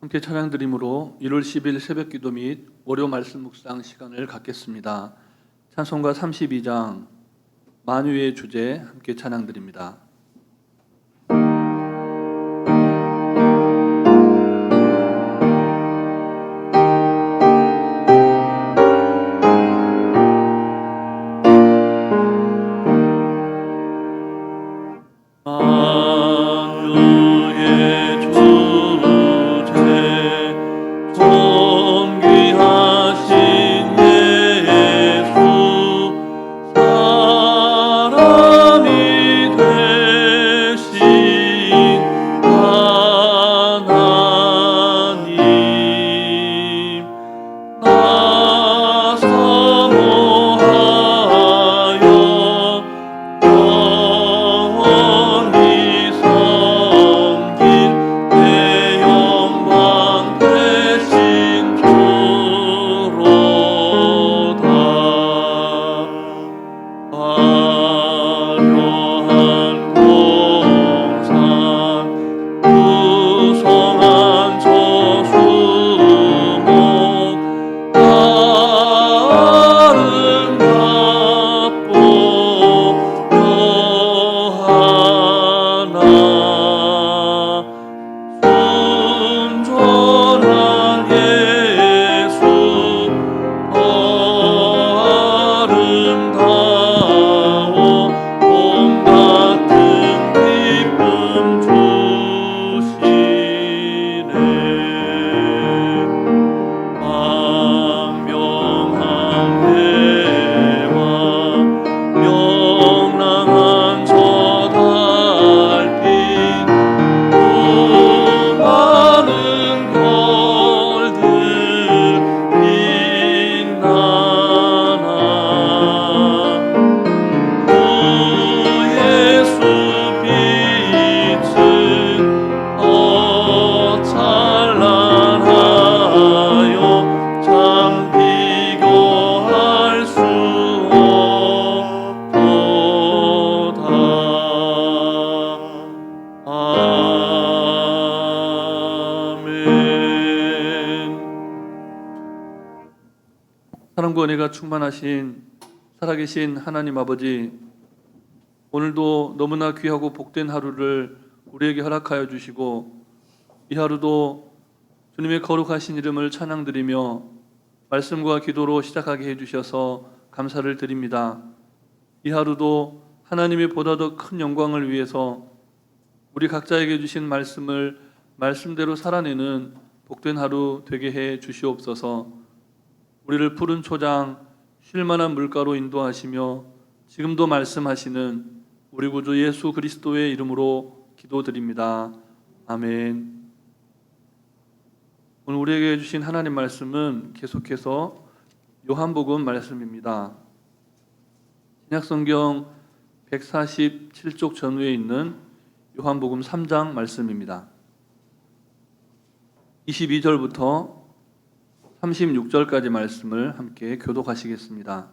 함께 찬양드림으로 1월 10일 새벽기도 및 월요 말씀 묵상 시간을 갖겠습니다. 찬송가 32장 만유의 주제 함께 찬양드립니다. 사랑과 은혜가 충만하신 살아계신 하나님 아버지, 오늘도 너무나 귀하고 복된 하루를 우리에게 허락하여 주시고 이 하루도 주님의 거룩하신 이름을 찬양드리며 말씀과 기도로 시작하게 해주셔서 감사를 드립니다. 이 하루도 하나님의 보다 더 큰 영광을 위해서 우리 각자에게 주신 말씀을 말씀대로 살아내는 복된 하루 되게 해 주시옵소서. 우리를 푸른 초장 쉴만한 물가로 인도하시며 지금도 말씀하시는 우리 구주 예수 그리스도의 이름으로 기도드립니다. 아멘. 오늘 우리에게 주신 하나님 말씀은 계속해서 요한복음 말씀입니다. 신약성경 147쪽 전후에 있는 요한복음 3장 말씀입니다. 22절부터 36절까지 말씀을 함께 교독하시겠습니다.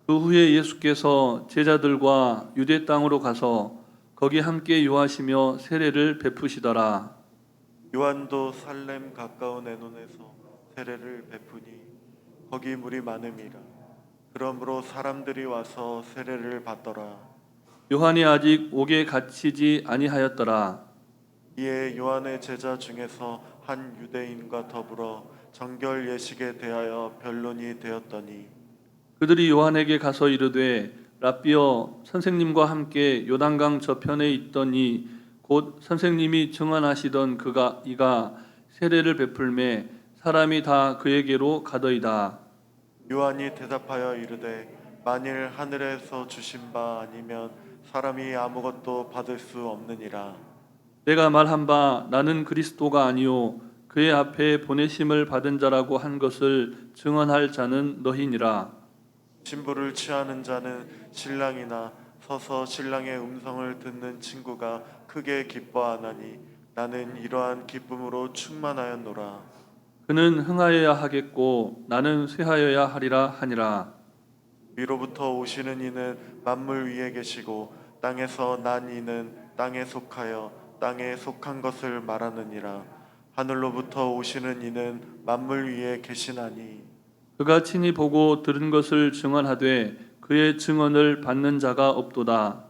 그 후에 예수께서 제자들과 유대 땅으로 가서 거기 함께 유하시며 세례를 베푸시더라. 요한도 살렘 가까운 에논에서 세례를 베푸니 거기 물이 많음이라. 그러므로 사람들이 와서 세례를 받더라. 요한이 아직 옥에 갇히지 아니하였더라. 이에 요한의 제자 중에서 한 유대인과 더불어 정결 예식에 대하여 변론이 되었더니 그들이 요한에게 가서 이르되 랍비여, 선생님과 함께 요단강 저편에 있더니 곧 선생님이 증언하시던 이가 세례를 베풀매 사람이 다 그에게로 가더이다. 요한이 대답하여 이르되 만일 하늘에서 주신 바 아니면 사람이 아무것도 받을 수 없느니라. 내가 말한 바 나는 그리스도가 아니요 그의 앞에 보내심을 받은 자라고 한 것을 증언할 자는 너희니라. 신부를 취하는 자는 신랑이나 서서 신랑의 음성을 듣는 친구가 크게 기뻐하나니 나는 이러한 기쁨으로 충만하였노라. 그는 흥하여야 하겠고 나는 쇠하여야 하리라 하니라. 위로부터 오시는 이는 만물 위에 계시고 땅에서 난 이는 땅에 속하여 땅에 속한 것을 말하느니라. 하늘로부터 오시는 이는 만물 위에 계시나니 그가 친히 보고 들은 것을 증언하되 그의 증언을 받는 자가 없도다.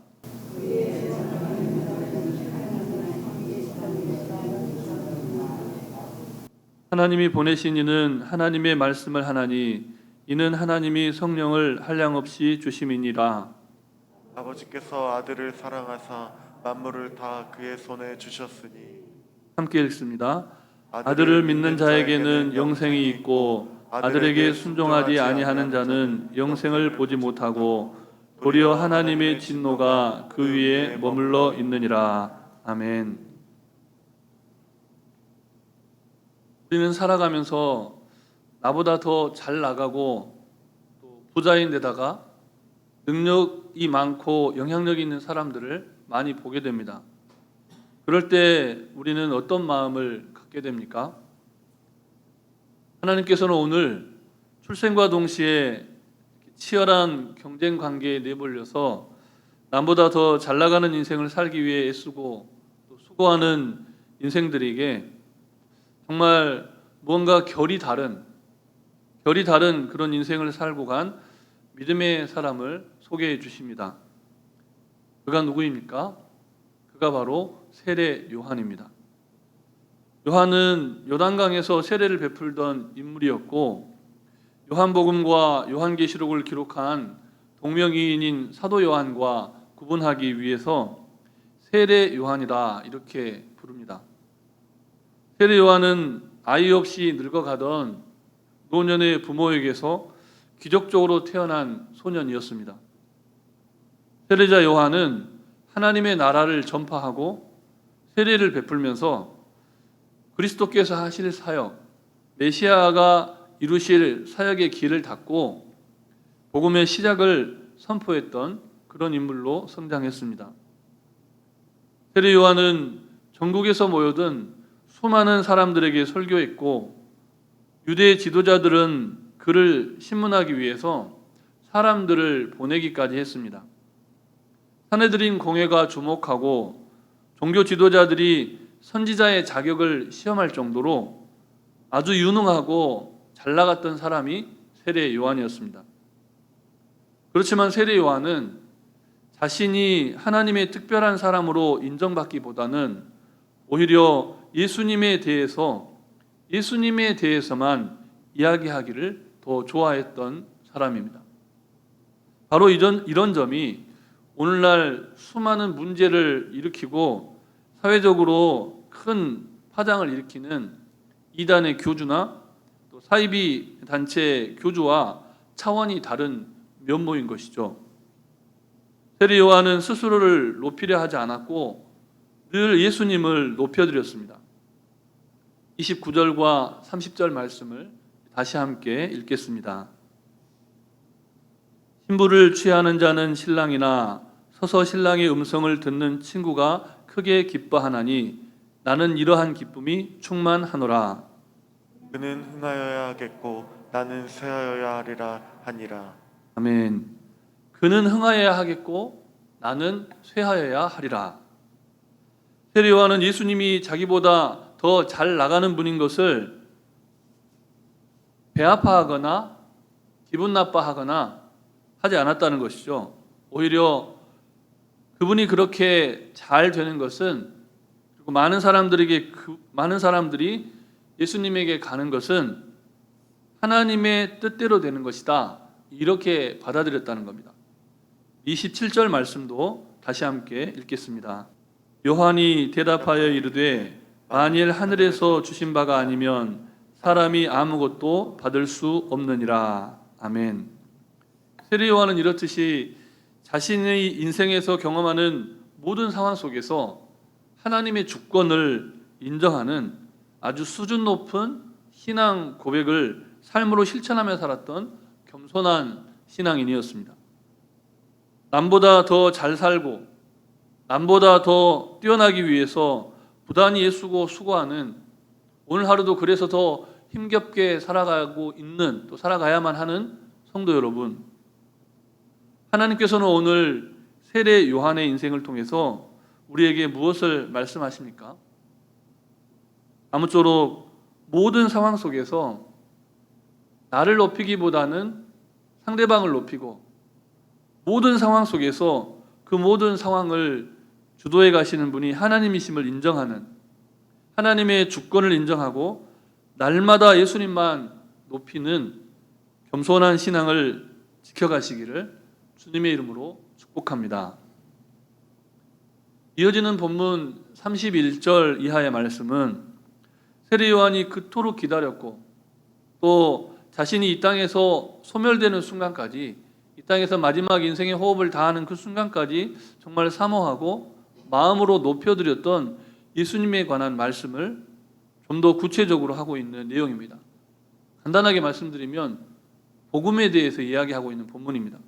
하나님이 보내신 이는 하나님의 말씀을 하나니 이는 하나님이 성령을 한량없이 주심이니라. 아버지께서 아들을 사랑하사 만물을 다 그의 손에 주셨으니 함께 읽습니다. 아들을 믿는 자에게는 영생이 있고 아들에게 순종하지 아니하는 자는 영생을 보지 못하고 도리어 하나님의 진노가 그 위에 머물러 있느니라. 아멘. 우리는 살아가면서 나보다 더 잘 나가고 또 부자인데다가 능력이 많고 영향력이 있는 사람들을 많이 보게 됩니다. 그럴 때 우리는 어떤 마음을 갖게 됩니까? 하나님께서는 오늘 출생과 동시에 치열한 경쟁 관계에 내몰려서 남보다 더 잘 나가는 인생을 살기 위해 애쓰고 또 수고하는 인생들에게 정말 무언가 결이 다른 그런 인생을 살고 간 믿음의 사람을 소개해 주십니다. 그가 누구입니까? 그가 바로 세례 요한입니다. 요한은 요단강에서 세례를 베풀던 인물이었고 요한복음과 요한계시록을 기록한 동명이인인 사도 요한과 구분하기 위해서 세례 요한이다 이렇게 부릅니다. 세례 요한은 아이 없이 늙어가던 노년의 부모에게서 기적적으로 태어난 소년이었습니다. 세례자 요한은 하나님의 나라를 전파하고 세례를 베풀면서 그리스도께서 하실 사역, 메시아가 이루실 사역의 길을 닫고 복음의 시작을 선포했던 그런 인물로 성장했습니다. 세례 요한은 전국에서 모여든 수많은 사람들에게 설교했고 유대 지도자들은 그를 신문하기 위해서 사람들을 보내기까지 했습니다. 산헤드린 공회가 주목하고 종교 지도자들이 선지자의 자격을 시험할 정도로 아주 유능하고 잘 나갔던 사람이 세례 요한이었습니다. 그렇지만 세례 요한은 자신이 하나님의 특별한 사람으로 인정받기보다는 오히려 예수님에 대해서만 이야기하기를 더 좋아했던 사람입니다. 바로 이런 점이 오늘날 수많은 문제를 일으키고 사회적으로 큰 파장을 일으키는 이단의 교주나 또 사이비 단체 교주와 차원이 다른 면모인 것이죠. 세례 요한은 스스로를 높이려 하지 않았고 늘 예수님을 높여드렸습니다. 29절과 30절 말씀을 다시 함께 읽겠습니다. 신부를 취하는 자는 신랑이나 서서 신랑의 음성을 듣는 친구가 크게 기뻐하나니 나는 이러한 기쁨이 충만하노라. 그는 흥하여야 하겠고 나는 쇠하여야 하리라 하니라. 아멘. 그는 흥하여야 하겠고 나는 쇠하여야 하리라. 세례 요한은 예수님이 자기보다 더 잘 나가는 분인 것을 배아파하거나 기분 나빠하거나 하지 않았다는 것이죠. 오히려 그분이 그렇게 잘 되는 것은, 그리고 많은 사람들이 예수님에게 가는 것은 하나님의 뜻대로 되는 것이다, 이렇게 받아들였다는 겁니다. 27절 말씀도 다시 함께 읽겠습니다. 요한이 대답하여 이르되 만일 하늘에서 주신 바가 아니면 사람이 아무것도 받을 수 없느니라. 아멘. 세례 요한은 이렇듯이 자신의 인생에서 경험하는 모든 상황 속에서 하나님의 주권을 인정하는 아주 수준 높은 신앙 고백을 삶으로 실천하며 살았던 겸손한 신앙인이었습니다. 남보다 더 잘 살고 남보다 더 뛰어나기 위해서 부단히 애쓰고 수고하는, 오늘 하루도 그래서 더 힘겹게 살아가고 있는, 또 살아가야만 하는 성도 여러분, 하나님께서는 오늘 세례 요한의 인생을 통해서 우리에게 무엇을 말씀하십니까? 아무쪼록 모든 상황 속에서 나를 높이기보다는 상대방을 높이고, 모든 상황 속에서 그 모든 상황을 주도해 가시는 분이 하나님이심을 인정하는, 하나님의 주권을 인정하고 날마다 예수님만 높이는 겸손한 신앙을 지켜가시기를 주님의 이름으로 축복합니다. 이어지는 본문 31절 이하의 말씀은 세례 요한이 그토록 기다렸고 또 자신이 이 땅에서 소멸되는 순간까지, 이 땅에서 마지막 인생의 호흡을 다하는 그 순간까지 정말 사모하고 마음으로 높여드렸던 예수님에 관한 말씀을 좀 더 구체적으로 하고 있는 내용입니다. 간단하게 말씀드리면 복음에 대해서 이야기하고 있는 본문입니다.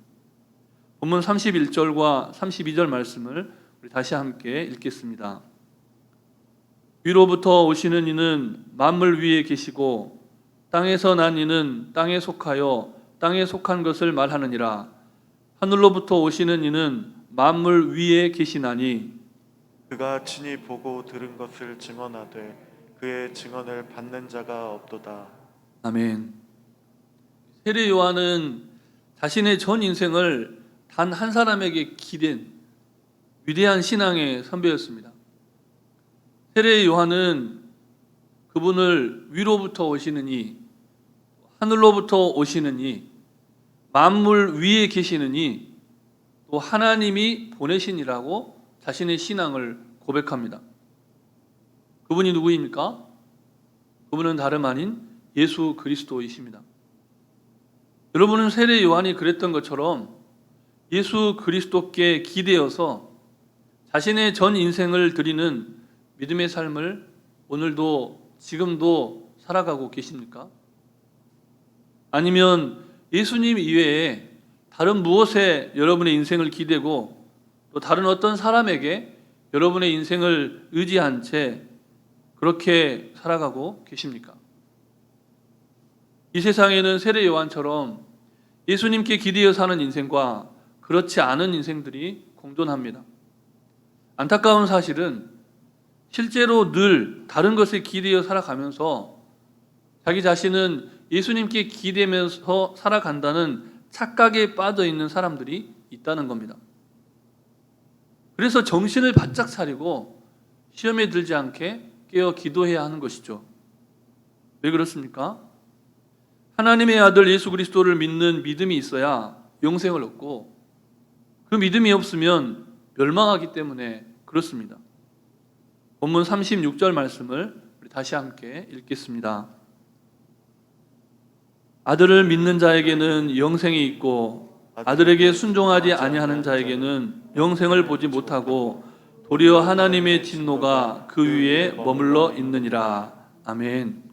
본문 31절과 32절 말씀을 우리 다시 함께 읽겠습니다. 위로부터 오시는 이는 만물 위에 계시고 땅에서 난 이는 땅에 속하여 땅에 속한 것을 말하느니라. 하늘로부터 오시는 이는 만물 위에 계시나니 그가 친히 보고 들은 것을 증언하되 그의 증언을 받는 자가 없도다. 아멘. 세례 요한은 자신의 전 인생을 단 한 사람에게 기댄 위대한 신앙의 선배였습니다. 세례 요한은 그분을 위로부터 오시는 이, 하늘로부터 오시는 이, 만물 위에 계시는 이, 또 하나님이 보내신이라고 자신의 신앙을 고백합니다. 그분이 누구입니까? 그분은 다름 아닌 예수 그리스도이십니다. 여러분은 세례 요한이 그랬던 것처럼 예수 그리스도께 기대어서 자신의 전 인생을 드리는 믿음의 삶을 오늘도 지금도 살아가고 계십니까? 아니면 예수님 이외에 다른 무엇에 여러분의 인생을 기대고 또 다른 어떤 사람에게 여러분의 인생을 의지한 채 그렇게 살아가고 계십니까? 이 세상에는 세례 요한처럼 예수님께 기대어 사는 인생과 그렇지 않은 인생들이 공존합니다. 안타까운 사실은 실제로 늘 다른 것에 기대어 살아가면서 자기 자신은 예수님께 기대면서 살아간다는 착각에 빠져 있는 사람들이 있다는 겁니다. 그래서 정신을 바짝 차리고 시험에 들지 않게 깨어 기도해야 하는 것이죠. 왜 그렇습니까? 하나님의 아들 예수 그리스도를 믿는 믿음이 있어야 영생을 얻고 그 믿음이 없으면 멸망하기 때문에 그렇습니다. 본문 36절 말씀을 우리 다시 함께 읽겠습니다. 아들을 믿는 자에게는 영생이 있고 아들에게 순종하지 아니하는 자에게는 영생을 보지 못하고 도리어 하나님의 진노가 그 위에 머물러 있느니라. 아멘.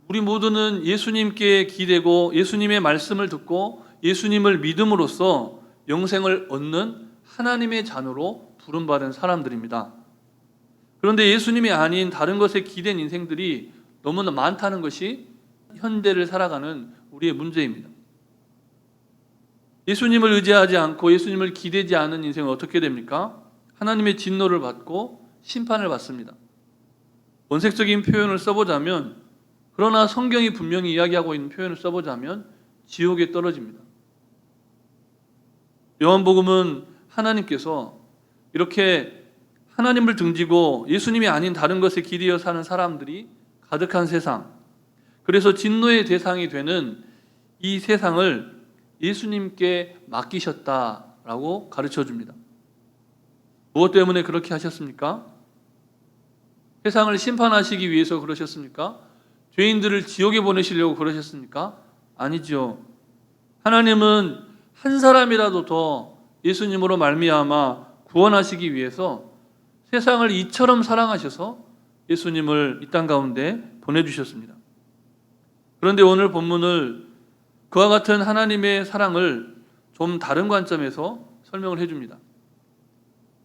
우리 모두는 예수님께 기대고 예수님의 말씀을 듣고 예수님을 믿음으로써 영생을 얻는 하나님의 자녀로 부름받은 사람들입니다. 그런데 예수님이 아닌 다른 것에 기댄 인생들이 너무나 많다는 것이 현대를 살아가는 우리의 문제입니다. 예수님을 의지하지 않고 예수님을 기대지 않은 인생은 어떻게 됩니까? 하나님의 진노를 받고 심판을 받습니다. 원색적인 표현을 써보자면, 그러나 성경이 분명히 이야기하고 있는 표현을 써보자면 지옥에 떨어집니다. 요한복음은 하나님께서 이렇게 하나님을 등지고 예수님이 아닌 다른 것에 기대어 사는 사람들이 가득한 세상, 그래서 진노의 대상이 되는 이 세상을 예수님께 맡기셨다라고 가르쳐 줍니다. 무엇 때문에 그렇게 하셨습니까? 세상을 심판하시기 위해서 그러셨습니까? 죄인들을 지옥에 보내시려고 그러셨습니까? 아니죠. 하나님은 한 사람이라도 더 예수님으로 말미암아 구원하시기 위해서 세상을 이처럼 사랑하셔서 예수님을 이 땅 가운데 보내주셨습니다. 그런데 오늘 본문을 그와 같은 하나님의 사랑을 좀 다른 관점에서 설명을 해줍니다.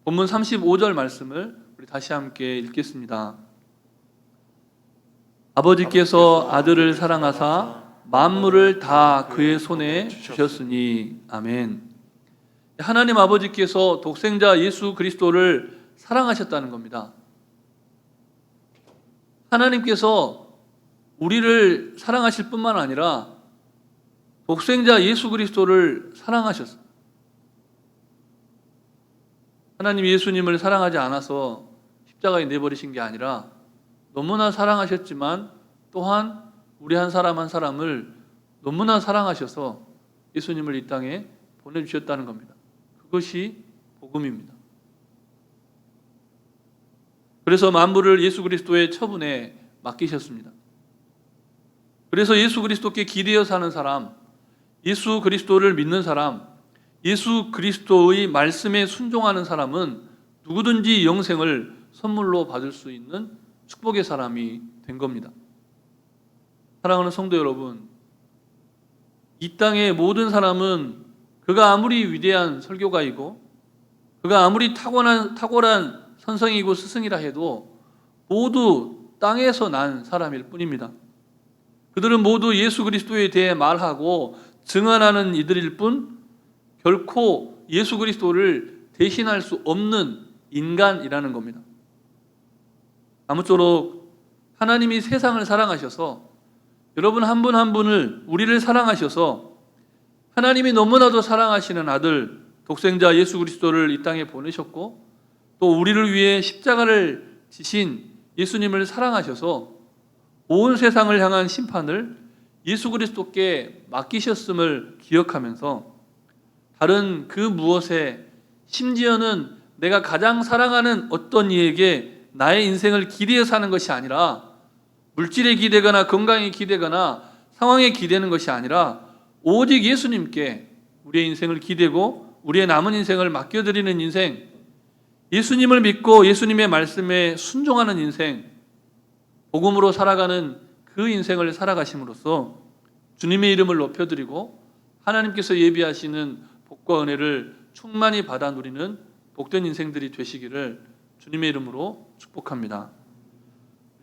본문 35절 말씀을 우리 다시 함께 읽겠습니다. 아버지께서 아들을 사랑하사 만물을 다 그의 손에 주셨으니. 아멘. 하나님 아버지께서 독생자 예수 그리스도를 사랑하셨다는 겁니다. 하나님께서 우리를 사랑하실 뿐만 아니라 독생자 예수 그리스도를 사랑하셨어요. 하나님 예수님을 사랑하지 않아서 십자가에 내버리신 게 아니라 너무나 사랑하셨지만 또한 우리 한 사람 한 사람을 너무나 사랑하셔서 예수님을 이 땅에 보내주셨다는 겁니다. 그것이 복음입니다. 그래서 만물을 예수 그리스도의 처분에 맡기셨습니다. 그래서 예수 그리스도께 기대어 사는 사람, 예수 그리스도를 믿는 사람, 예수 그리스도의 말씀에 순종하는 사람은 누구든지 영생을 선물로 받을 수 있는 축복의 사람이 된 겁니다. 사랑하는 성도 여러분, 이 땅의 모든 사람은 그가 아무리 위대한 설교가이고 그가 아무리 탁월한 선생이고 스승이라 해도 모두 땅에서 난 사람일 뿐입니다. 그들은 모두 예수 그리스도에 대해 말하고 증언하는 이들일 뿐 결코 예수 그리스도를 대신할 수 없는 인간이라는 겁니다. 아무쪼록 하나님이 세상을 사랑하셔서 여러분 한 분 한 분을 우리를 사랑하셔서 하나님이 너무나도 사랑하시는 아들 독생자 예수 그리스도를 이 땅에 보내셨고 또 우리를 위해 십자가를 지신 예수님을 사랑하셔서 온 세상을 향한 심판을 예수 그리스도께 맡기셨음을 기억하면서 다른 그 무엇에 심지어는 내가 가장 사랑하는 어떤 이에게 나의 인생을 기대어 사는 것이 아니라 물질에 기대거나 건강에 기대거나 상황에 기대는 것이 아니라 오직 예수님께 우리의 인생을 기대고 우리의 남은 인생을 맡겨드리는 인생, 예수님을 믿고 예수님의 말씀에 순종하는 인생, 복음으로 살아가는 그 인생을 살아가심으로써 주님의 이름을 높여드리고 하나님께서 예비하시는 복과 은혜를 충만히 받아 누리는 복된 인생들이 되시기를 주님의 이름으로 축복합니다.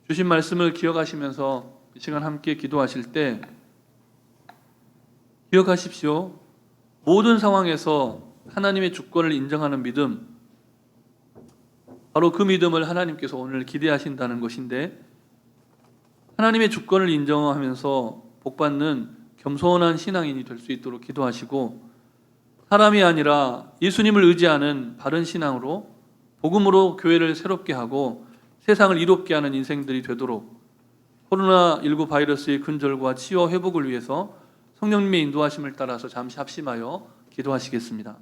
주신 말씀을 기억하시면서 이 시간 함께 기도하실 때 기억하십시오. 모든 상황에서 하나님의 주권을 인정하는 믿음, 바로 그 믿음을 하나님께서 오늘 기대하신다는 것인데 하나님의 주권을 인정하면서 복받는 겸손한 신앙인이 될 수 있도록 기도하시고 사람이 아니라 예수님을 의지하는 바른 신앙으로 복음으로 교회를 새롭게 하고 세상을 이롭게 하는 인생들이 되도록 코로나19 바이러스의 근절과 치유 회복을 위해서 성령님의 인도하심을 따라서 잠시 합심하여 기도하시겠습니다.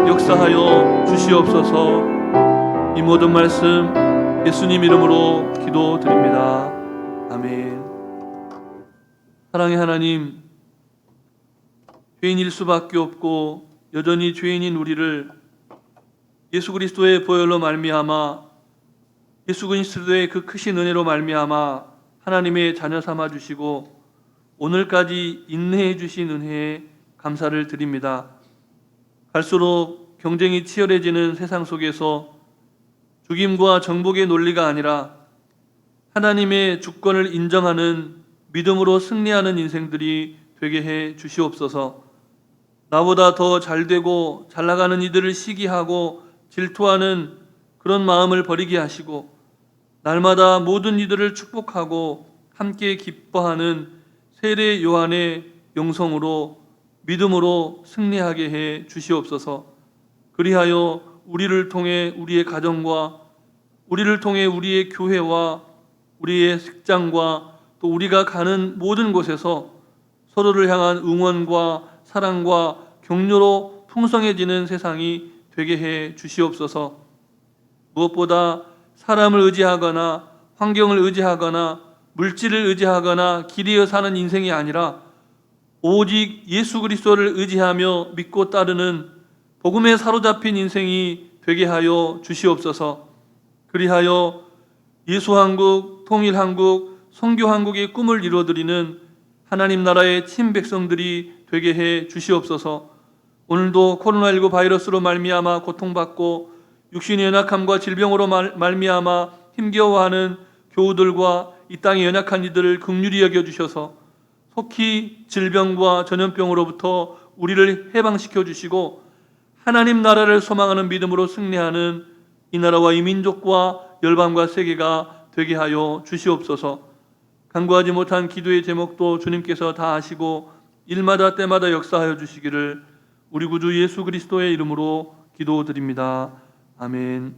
역사하여 주시옵소서. 이 모든 말씀 예수님 이름으로 기도드립니다. 아멘. 사랑의 하나님, 죄인일 수밖에 없고 여전히 죄인인 우리를 예수 그리스도의 보혈로 말미암아 예수 그리스도의 그 크신 은혜로 말미암아 하나님의 자녀 삼아 주시고 오늘까지 인내해 주신 은혜에 감사를 드립니다. 갈수록 경쟁이 치열해지는 세상 속에서 죽임과 정복의 논리가 아니라 하나님의 주권을 인정하는 믿음으로 승리하는 인생들이 되게 해 주시옵소서. 나보다 더 잘되고 잘나가는 이들을 시기하고 질투하는 그런 마음을 버리게 하시고, 날마다 모든 이들을 축복하고 함께 기뻐하는 세례 요한의 영성으로 믿음으로 승리하게 해 주시옵소서. 그리하여 우리를 통해 우리의 가정과 우리를 통해 우리의 교회와 우리의 직장과 또 우리가 가는 모든 곳에서 서로를 향한 응원과 사랑과 격려로 풍성해지는 세상이 되게 해 주시옵소서. 무엇보다 사람을 의지하거나 환경을 의지하거나 물질을 의지하거나 길이어 사는 인생이 아니라 오직 예수 그리스도를 의지하며 믿고 따르는 복음에 사로잡힌 인생이 되게 하여 주시옵소서. 그리하여 예수한국, 통일한국, 선교한국의 꿈을 이루어드리는 하나님 나라의 친백성들이 되게 해 주시옵소서. 오늘도 코로나19 바이러스로 말미암아 고통받고 육신의 연약함과 질병으로 말미암아 힘겨워하는 교우들과 이 땅의 연약한 이들을 긍휼히 여겨주셔서 속히 질병과 전염병으로부터 우리를 해방시켜 주시고 하나님 나라를 소망하는 믿음으로 승리하는 이 나라와 이 민족과 열방과 세계가 되게 하여 주시옵소서. 간구하지 못한 기도의 제목도 주님께서 다 아시고 일마다 때마다 역사하여 주시기를 우리 구주 예수 그리스도의 이름으로 기도드립니다. 아멘.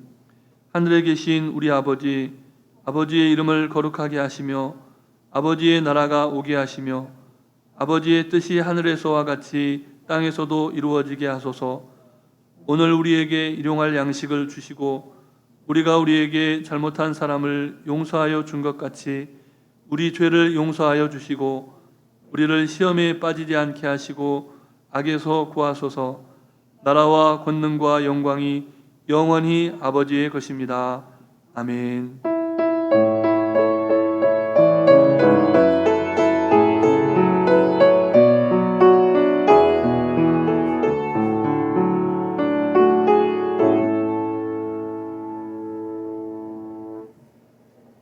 하늘에 계신 우리 아버지, 아버지의 이름을 거룩하게 하시며 아버지의 나라가 오게 하시며 아버지의 뜻이 하늘에서와 같이 땅에서도 이루어지게 하소서. 오늘 우리에게 일용할 양식을 주시고 우리가 우리에게 잘못한 사람을 용서하여 준 것 같이 우리 죄를 용서하여 주시고 우리를 시험에 빠지지 않게 하시고 악에서 구하소서. 나라와 권능과 영광이 영원히 아버지의 것입니다. 아멘.